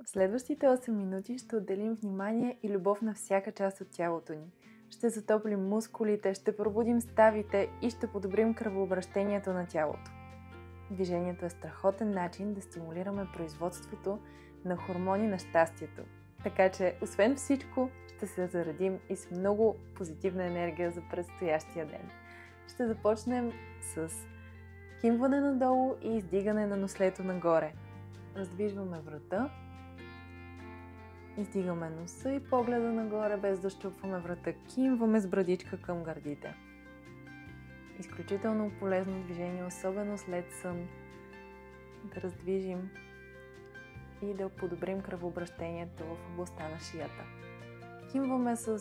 В следващите 8 минути ще отделим внимание и любов на всяка част от тялото ни. Ще затоплим мускулите, ще пробудим ставите и ще подобрим кръвообращението на тялото. Движението е страхотен начин да стимулираме производството на хормони на щастието. Така че, освен всичко, ще се заредим и с много позитивна енергия за предстоящия ден. Ще започнем с кимване надолу и издигане на нослето нагоре. Раздвижваме врата, издигаме носа и погледа нагоре, без да щупваме врата. Кимваме с брадичка към гърдите. Изключително полезно движение, особено след сън. Да раздвижим и да подобрим кръвообращението в областта на шията. Кимваме с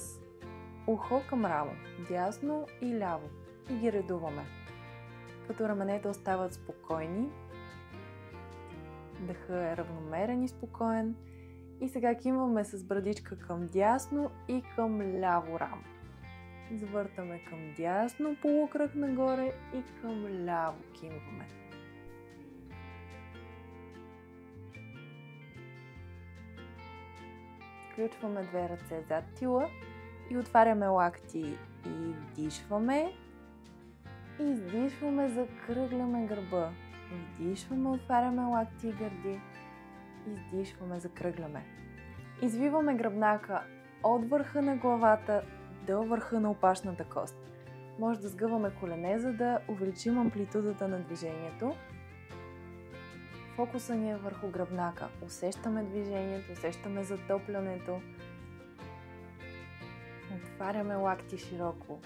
ухо към рамо, дясно и ляво и ги редуваме. Като раменете остават спокойни, дъхът е равномерен и спокоен. И сега кимваме с брадичка към дясно и към ляво рамо. Завъртаме към дясно, полукръг нагоре и към ляво кимваме. Включваме две ръце зад тила и отваряме лакти и вдишваме. И издишваме, закръгляме гърба. Вдишваме, отваряме лакти и гърди. Издишваме, закръгляме. Извиваме гръбнака от върха на главата до върха на опашната кост. Може да сгъваме колене, за да увеличим амплитудата на движението. Фокуса ни е върху гръбнака. Усещаме движението, усещаме затоплянето. Отваряме лакти широко.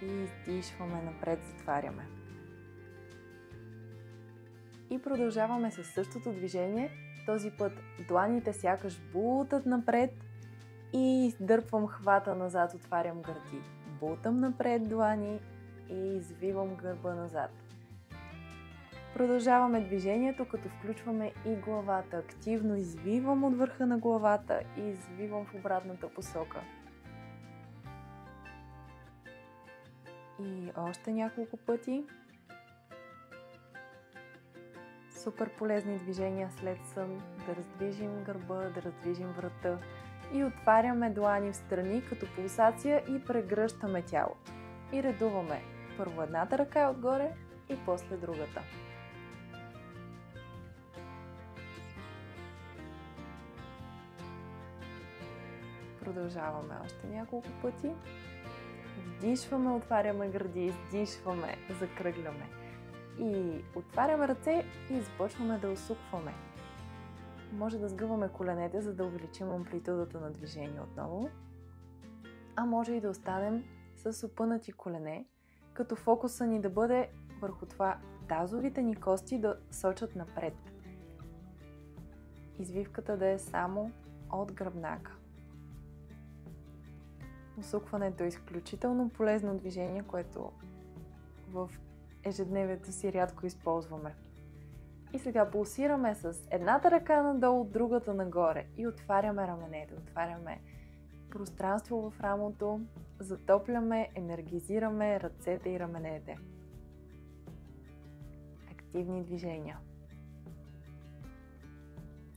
И издишваме, напред затваряме. И продължаваме със същото движение. Този път дланите сякаш бутат напред и издърпвам хвата назад, отварям гърди. Бутам напред длани и извивам гърба назад. Продължаваме движението, като включваме и главата. Активно извивам от върха на главата и извивам в обратната посока. И още няколко пъти. Супер полезни движения след сън. Да раздвижим гърба, да раздвижим врата. И отваряме длани в страни като пулсация и прегръщаме тялото. И редуваме първо едната ръка отгоре и после другата. Продължаваме още няколко пъти. Вдишваме, отваряме гърди, издишваме, закръгляме. И отваряме ръце и започваме да усукваме. Може да сгъваме коленете, за да увеличим амплитудата на движение отново. А може и да останем с опънати колене, като фокуса ни да бъде върху това тазовите ни кости да сочат напред. Извивката да е само от гръбнака. Усукването е изключително полезно движение, което в ежедневието си рядко използваме. И сега пулсираме с едната ръка надолу, другата нагоре и отваряме раменете, отваряме пространство в рамото, затопляме, енергизираме ръцете и раменете. Активни движения.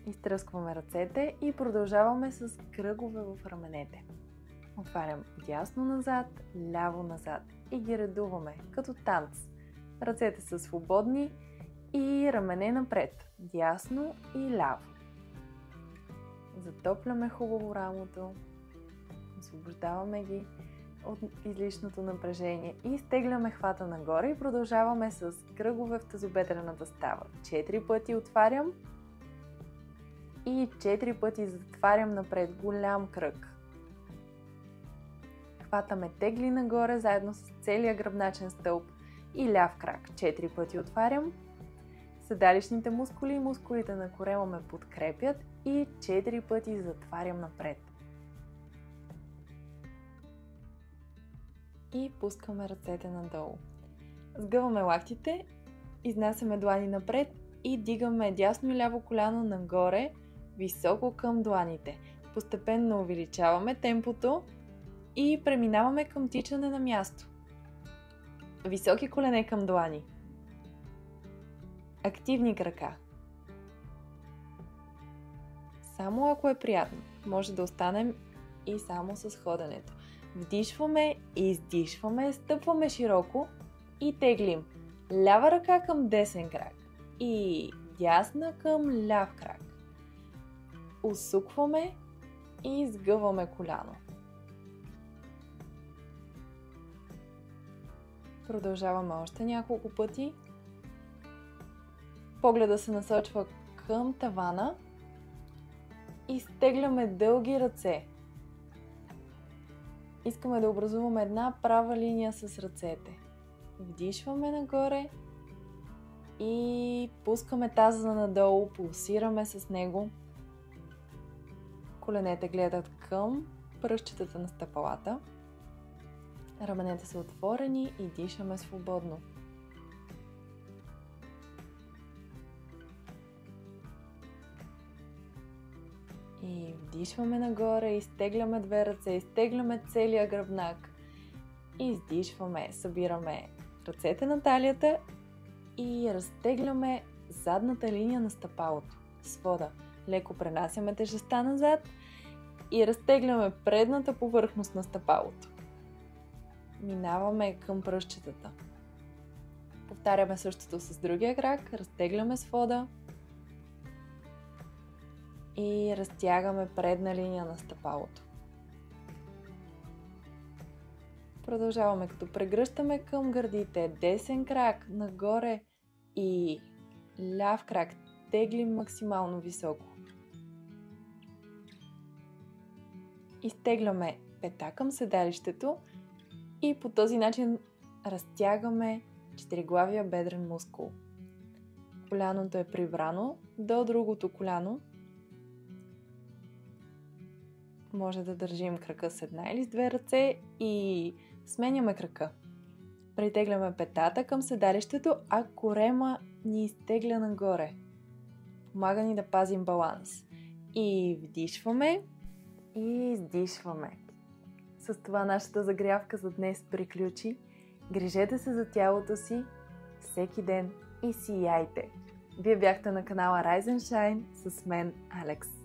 Изтръскваме ръцете и продължаваме с кръгове в раменете. Отварям дясно назад, ляво назад и ги редуваме като танц. Ръцете са свободни и рамене напред, дясно и ляво. Затопляме хубаво рамото, освобождаваме ги от излишното напрежение и изтегляме хвата нагоре и продължаваме с кръгове в тазобедрената става. 4 пъти отварям и 4 пъти затварям напред, голям кръг. Хватаме тегли нагоре заедно с целия гръбначен стълб и ляв крак. 4 пъти отварям. Седалищните мускули и мускулите на корема ме подкрепят и 4 пъти затварям напред. И пускаме ръцете надолу. Сгъваме лактите, изнасяме длани напред и дигаме дясно и ляво коляно нагоре, високо към дланите. Постепенно увеличаваме темпото и преминаваме към тичане на място. Високи колене към длани. Активни крака. само ако е приятно. Може да останем и само с ходенето. Вдишваме, издишваме, стъпваме широко и теглим. Лява ръка към десен крак и дясна към ляв крак. Усукваме и изгъваме коляно. Продължаваме още няколко пъти. Погледа се насочва към тавана. Изтегляме дълги ръце. Искаме да образуваме една права линия с ръцете. Вдишваме нагоре и пускаме таза надолу, пулсираме с него. Коленете гледат към пръстчетата на стъпалата. Раменете са отворени и дишаме свободно. И вдишваме нагоре, изтегляме две ръце, изтегляме целия гръбнак. Издишваме, събираме ръцете на талията и разтегляме задната линия на стъпалото, свода. Леко пренасяме тежестта назад и разтегляме предната повърхност на стъпалото. Минаваме към пръстчетата. Повтаряме същото с другия крак, разтегляме свода и разтягаме предна линия на стъпалото. Продължаваме като прегръщаме към гърдите, десен крак нагоре и ляв крак теглим максимално високо. Изтегляме пета към седалището и по този начин разтягаме четириглавия бедрен мускул. Коляното е прибрано до другото коляно. Може да държим крака с една или с две ръце и сменяме крака. Притегляме петата към седалището, а корема ни изтегля нагоре. Помага ни да пазим баланс. И вдишваме и издишваме. С това нашата загрявка за днес приключи. Грижете се за тялото си всеки ден и сияйте! Вие бяхте на канала Rise and Shine с мен, Алекс.